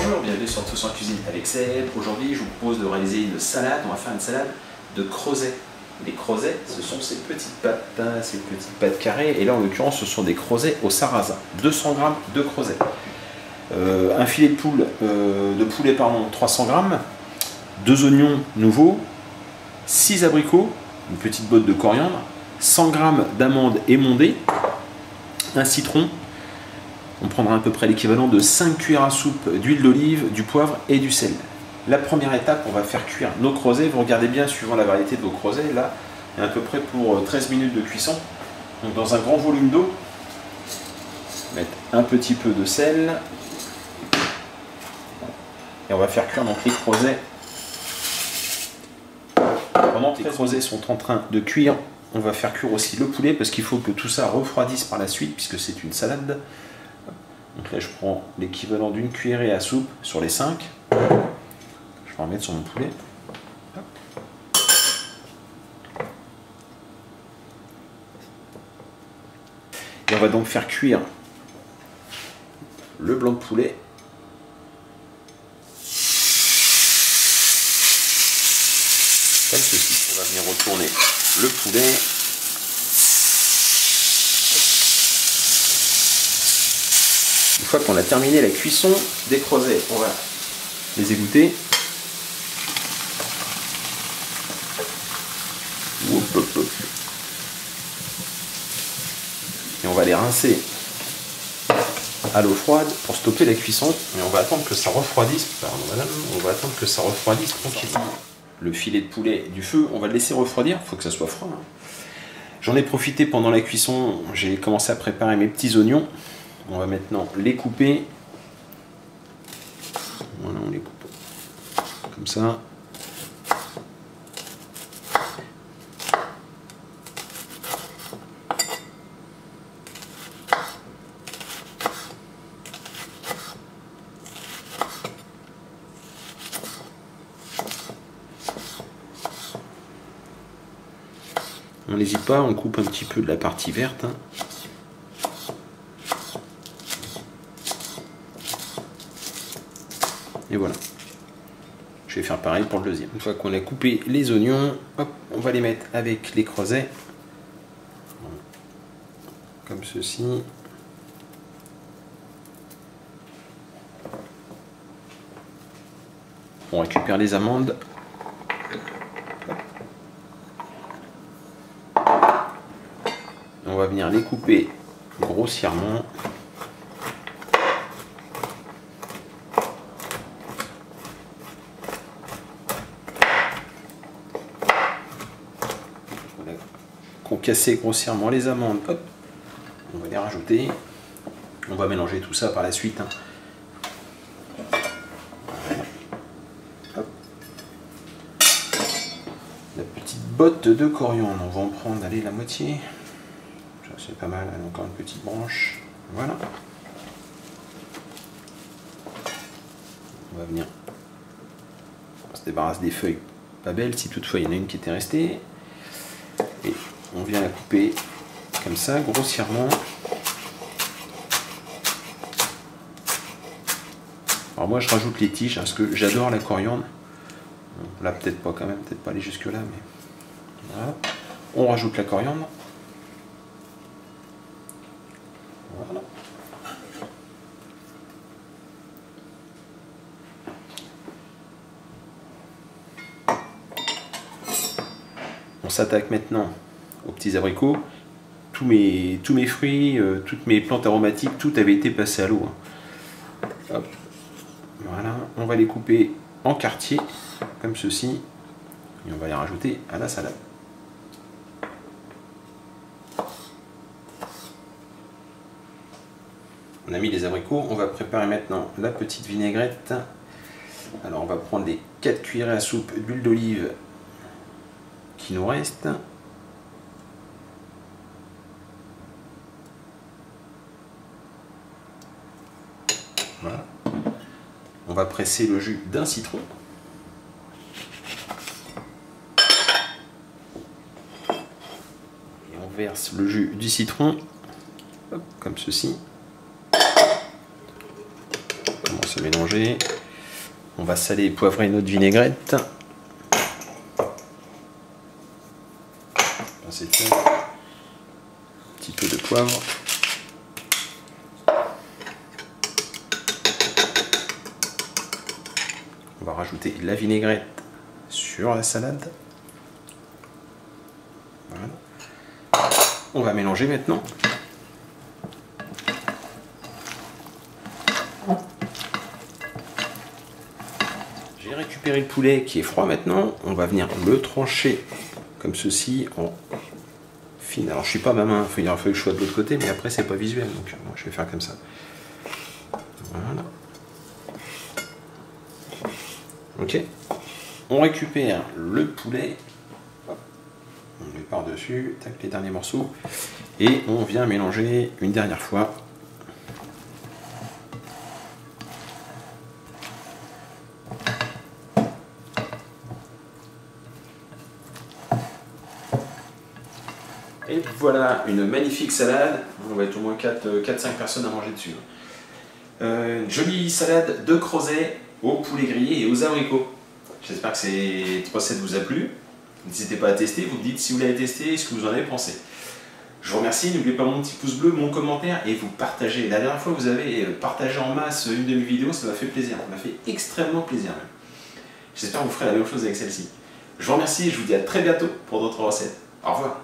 Bonjour, bienvenue sur Tous en Cuisine avec Seb. Aujourd'hui, je vous propose de réaliser une salade. On va faire une salade de creusets. Les creusets, ce sont ces petites pâtes carrées. Et là, en l'occurrence, ce sont des creusets au sarrasin. 200 g de creusets. Un filet de poulet, 300 g. 2 oignons nouveaux. 6 abricots. Une petite botte de coriandre. 100 g d'amandes émondées. Un citron. On prendra à peu près l'équivalent de 5 cuillères à soupe d'huile d'olive, du poivre et du sel. La première étape, on va faire cuire nos creusets. Vous regardez bien, suivant la variété de vos creusets, là, il y a à peu près pour 13 minutes de cuisson. Donc dans un grand volume d'eau, mettre un petit peu de sel. Et on va faire cuire donc les creusets. Pendant que les creusets sont en train de cuire, on va faire cuire aussi le poulet parce qu'il faut que tout ça refroidisse par la suite puisque c'est une salade. Donc là, je prends l'équivalent d'une cuillerée à soupe sur les 5. Je vais en mettre sur mon poulet. Et on va donc faire cuire le blanc de poulet. Comme ceci. On va venir retourner le poulet. Une fois qu'on a terminé la cuisson des creusets, on va les égoutter. Et on va les rincer à l'eau froide pour stopper la cuisson. Et on va attendre que ça refroidisse. Pardon madame, on va attendre que ça refroidisse tranquillement. Le filet de poulet du feu, on va le laisser refroidir, il faut que ça soit froid. J'en ai profité pendant la cuisson, j'ai commencé à préparer mes petits oignons. On va maintenant les couper. Voilà, on les coupe comme ça. On n'hésite pas, on coupe un petit peu de la partie verte. Et voilà. Je vais faire pareil pour le deuxième. Une fois qu'on a coupé les oignons, hop, on va les mettre avec les creusets. Comme ceci. On récupère les amandes. On va venir les couper grossièrement. Casser grossièrement les amandes, hop, on va les rajouter. On va mélanger tout ça par la suite. Hop. La petite botte de coriandre, on va en prendre, allez, la moitié. Ça c'est pas mal, allez, encore une petite branche. Voilà. On va venir. On se débarrasse des feuilles pas belles, si toutefois il y en a une qui était restée. Et on vient la couper comme ça, grossièrement. Alors moi je rajoute les tiges, parce que j'adore la coriandre. Là peut-être pas quand même, peut-être pas aller jusque là, mais voilà. On rajoute la coriandre. Voilà. On s'attaque maintenant aux petits abricots. Tous mes fruits, toutes mes plantes aromatiques, tout avait été passé à l'eau. Hop. Voilà, on va les couper en quartiers, comme ceci, et on va les rajouter à la salade. On a mis les abricots, on va préparer maintenant la petite vinaigrette. Alors on va prendre les 4 cuillerées à soupe d'huile d'olive qui nous reste. Voilà. On va presser le jus d'un citron. Et on verse le jus du citron, hop, comme ceci. se mélanger. On va saler et poivrer notre vinaigrette. C'est fait. Un petit peu de poivre. On va rajouter la vinaigrette sur la salade. Voilà. On va mélanger maintenant. J'ai récupéré le poulet qui est froid maintenant. On va venir le trancher comme ceci en fine. Alors je suis pas à ma main, il aurait fallu que je sois de l'autre côté, mais après c'est pas visuel, donc moi, je vais faire comme ça. Voilà. Ok. On récupère le poulet. Hop. On le met par-dessus, tac, les derniers morceaux. Et on vient mélanger une dernière fois. Et voilà une magnifique salade. On va être au moins 4-5 personnes à manger dessus. Une jolie salade de crozet au poulet grillé et aux abricots. J'espère que cette recette vous a plu. N'hésitez pas à tester, vous me dites si vous l'avez testé et ce que vous en avez pensé. Je vous remercie, n'oubliez pas mon petit pouce bleu, mon commentaire et vous partagez. La dernière fois vous avez partagé en masse une de mes vidéos, ça m'a fait plaisir, ça m'a fait extrêmement plaisir même. J'espère que vous ferez la même chose avec celle-ci. Je vous remercie et je vous dis à très bientôt pour d'autres recettes. Au revoir.